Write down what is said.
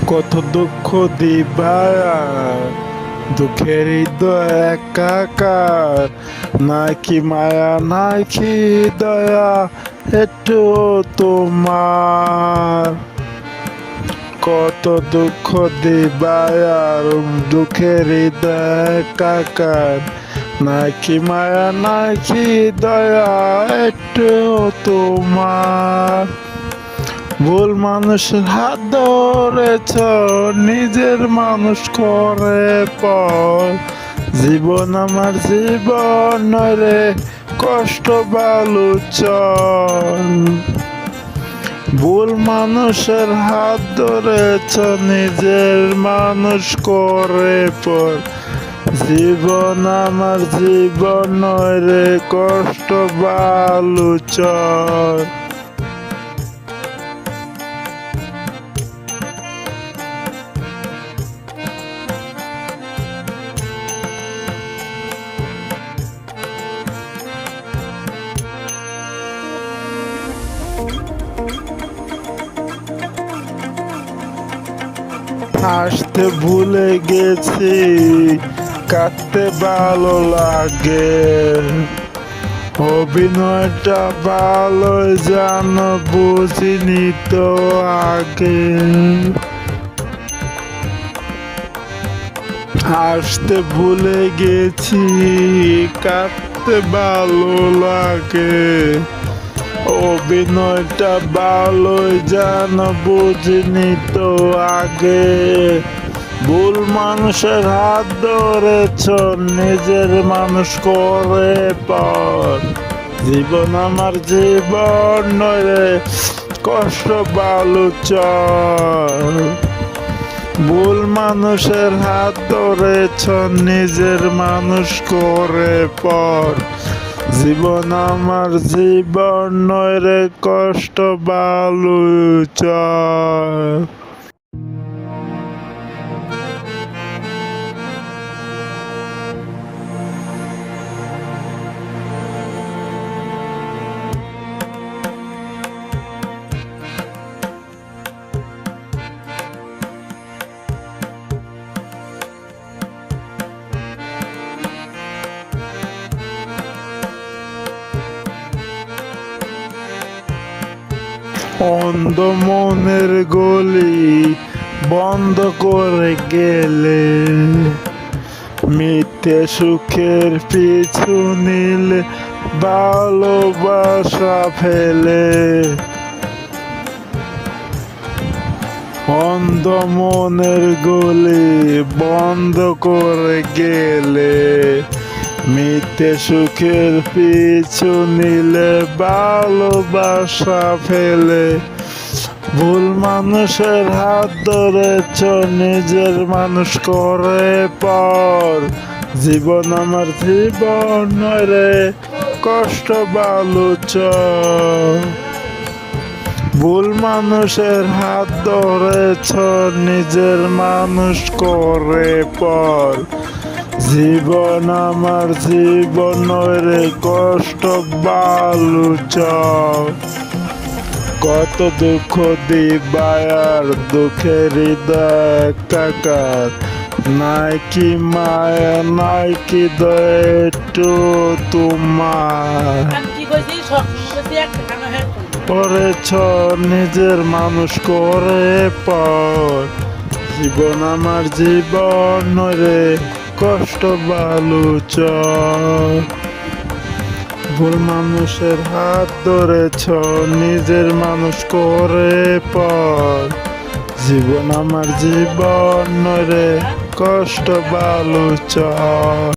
কত দুঃখ দিবা, দুঃখের হৃদয় একাকার, নাকি মায়া নাকি দয়া একটু তোমার। কত দুঃখ দিবা, দুঃখের হৃদয় একাকার, নাকি মায়া নাকি দয়া একটু তোমার। ভুল মানুষের হাত ধরেছ, নিজের মানুষ করে পর। জীবন আমার জীবন রে, কষ্ট বালুচন। ভুল মানুষের হাত ধরেছ, নিজের মানুষ করে পর। জীবন আমার জীবন রে, কষ্ট বালুচন। হাসতে ভুলে গেছি, কাঁদতে ভালো লাগে। অভিনয়টা ভালো জানো, বুঝিনি তো আগে। হাসতে ভুলে গেছি, কাঁদতে ভালো লাগে। অভিনয়টা ভালোই জানো, বুঝিনি তো আগে। ভুল মানুষের হাত ধরেছ, নিজের মানুষ করে পর। জীবন আমার জীবন রে, কষ্ট বালুচর। ভুল মানুষের হাত ধরেছ, নিজের মানুষ করে পর। জীবন আমার জীবন রে, কষ্ট বালুচর। অন্ধ মনের গলি বন্ধ করে গেলে, মিথ্যে সুখের পিছু নিলে, ভালোবাসা ফেলে। অন্ধ মনের গলি বন্ধ করে গেলে, মিথ্যে সুখের পিছু নিলে, ভালোবাসা ফেলে। ভুল মানুষের হাত ধরেছ, নিজের মানুষ করে পর। জীবন আমার জীবন রে, কষ্ট বালুচর। ভুল মানুষের হাত ধরেছ, নিজের মানুষ করে পর। জীবন আমার জীবন রে, কষ্ট বালুচর। কত দুঃখ দিবায়ার, দুঃখের হৃদয় একাকার, নাকি মায়া নাকি দয়া একটু তোমার। করেছ নিজের মানুষ করে পর। জীবন আমার জীবন রে, কষ্ট বালুচর। ভুল মানুষের হাত ধরেছ, নিজের মানুষ করে পর। জীবন আমার জীবন রে, কষ্ট বালুচর।